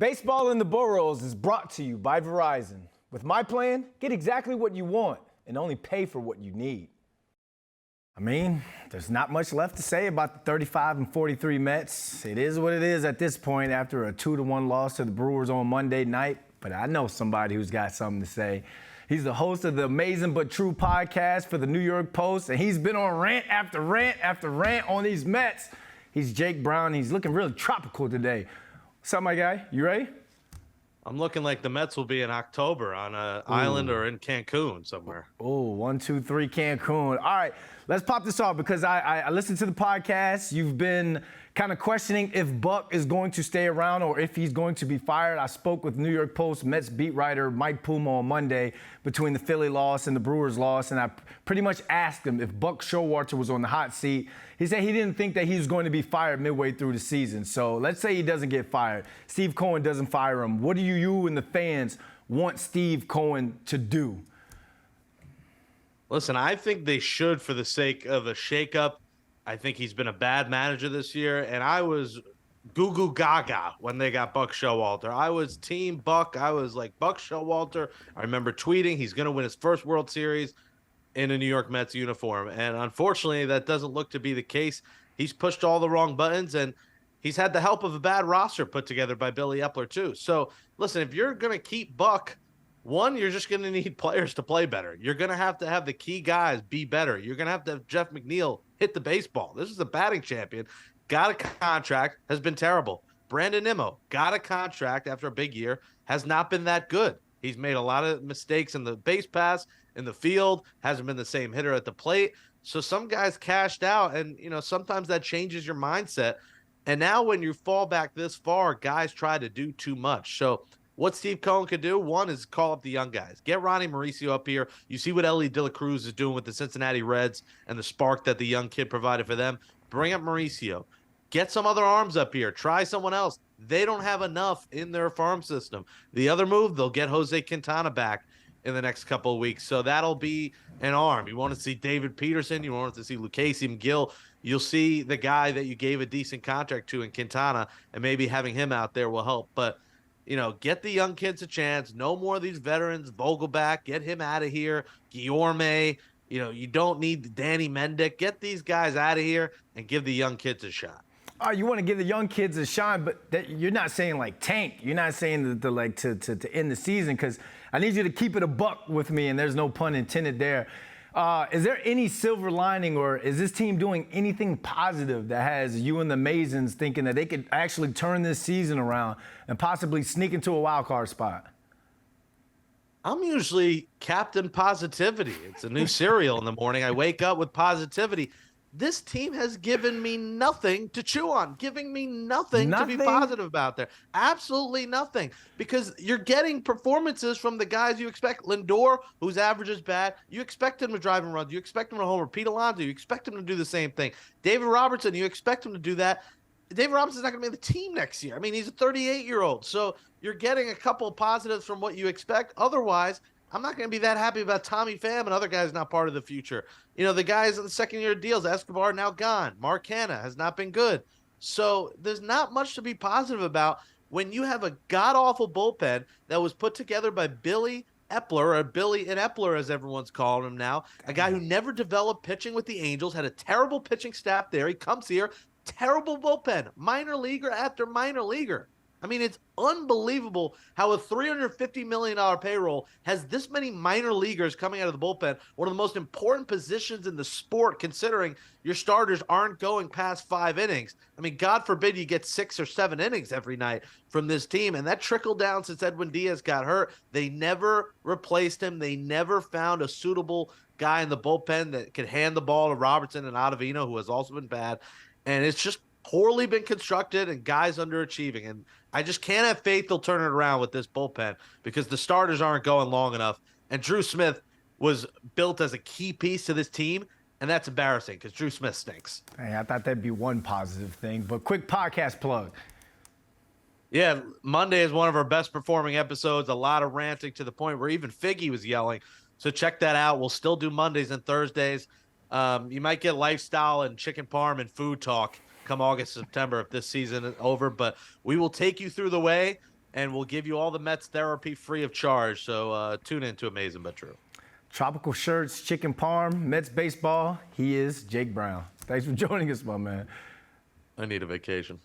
Baseball in the Boroughs is brought to you by Verizon. With my plan, get exactly what you want and only pay for what you need. I mean, there's not much left to say about the 35-43 Mets. It is what it is at this point after a 2-1 loss to the Brewers on Monday night. But I know somebody who's got something to say. He's the host of the Amazin but True podcast for the New York Post, and he's been on rant after rant after rant on these Mets. He's Jake Brown. He's looking really tropical today. What's up, my guy? You ready? I'm looking like the Mets will be in October on an island or in Cancun somewhere. Oh, 1, 2, 3, Cancun. All right, let's pop this off because I listened to the podcast. You've been kind of questioning if Buck is going to stay around or if he's going to be fired. I spoke with New York Post Mets beat writer Mike Puma on Monday between the Philly loss and the Brewers loss, and I pretty much asked him if Buck Showalter was on the hot seat. He said he didn't think that he was going to be fired midway through the season. So let's say he doesn't get fired. Steve Cohen doesn't fire him. What do you and the fans want Steve Cohen to do? Listen, I think they should for the sake of a shakeup. I think he's been a bad manager this year, and I was goo-goo gaga when they got Buck Showalter. I was team Buck. I was like, Buck Showalter. I remember tweeting he's going to win his first World Series in a New York Mets uniform, and unfortunately, that doesn't look to be the case. He's pushed all the wrong buttons, and he's had the help of a bad roster put together by Billy Epler, too. So, listen, if you're going to keep Buck, one, you're just going to need players to play better. You're going to have the key guys be better. You're going to have Jeff McNeil hit the baseball. This is a batting champion. Got a contract, has been terrible. Brandon Nimmo got a contract after a big year, has not been that good. He's made a lot of mistakes in the base pass, in the field, hasn't been the same hitter at the plate. So some guys cashed out, and, sometimes that changes your mindset. And now when you fall back this far, guys try to do too much. So what Steve Cohen could do, one, is call up the young guys. Get Ronnie Mauricio up here. You see what Ellie De La Cruz is doing with the Cincinnati Reds and the spark that the young kid provided for them. Bring up Mauricio. Get some other arms up here. Try someone else. They don't have enough in their farm system. The other move, they'll get Jose Quintana back in the next couple of weeks. So that'll be an arm. You want to see David Peterson. You want to see Lucchesi McGill. You'll see the guy that you gave a decent contract to in Quintana, and maybe having him out there will help. But get the young kids a chance. No more of these veterans. Vogelback, get him out of here. Guillorme, you don't need Danny Mendick. Get these guys out of here and give the young kids a shot. You want to give the young kids a shot, but you're not saying like tank. You're not saying to end the season, because I need you to keep it a buck with me, and there's no pun intended there. Is there any silver lining, or is this team doing anything positive that has you and the Amazins thinking that they could actually turn this season around and possibly sneak into a wild card spot? I'm usually Captain Positivity. It's a new cereal in the morning. I wake up with positivity. This team has given me nothing to chew on, giving me nothing to be positive about there. Absolutely nothing. Because you're getting performances from the guys you expect. Lindor, whose average is bad, you expect him to drive and run. You expect him to homer. Pete Alonso, you expect him to do the same thing. David Robertson, you expect him to do that. David Robertson's not going to be on the team next year. I mean, he's a 38-year-old. So you're getting a couple of positives from what you expect. Otherwise, I'm not going to be that happy about Tommy Pham and other guys not part of the future. The guys in the second-year deals, Escobar now gone. Mark Hanna has not been good. So there's not much to be positive about when you have a god-awful bullpen that was put together by Billy Epler, or Billy and Epler as everyone's calling him now, a guy who never developed pitching with the Angels, had a terrible pitching staff there. He comes here, terrible bullpen, minor leaguer after minor leaguer. I mean, it's unbelievable how a $350 million payroll has this many minor leaguers coming out of the bullpen, one of the most important positions in the sport, considering your starters aren't going past 5 innings. I mean, God forbid you get 6 or 7 innings every night from this team, and that trickled down since Edwin Diaz got hurt. They never replaced him. They never found a suitable guy in the bullpen that could hand the ball to Robertson and Ottavino, who has also been bad, and it's just poorly been constructed and guys underachieving. And I just can't have faith they'll turn it around with this bullpen because the starters aren't going long enough. And Drew Smith was built as a key piece to this team, and that's embarrassing because Drew Smith stinks. Hey, I thought that'd be one positive thing, but quick podcast plug. Yeah, Monday is one of our best performing episodes. A lot of ranting to the point where even Figgy was yelling. So check that out. We'll still do Mondays and Thursdays. You might get lifestyle and chicken parm and food talk come August, September if this season is over, but we will take you through the way and we'll give you all the Mets therapy free of charge. So tune in to Amazing but True. Tropical shirts, chicken parm, Mets baseball. He is Jake Brown. Thanks for joining us, my man. I need a vacation.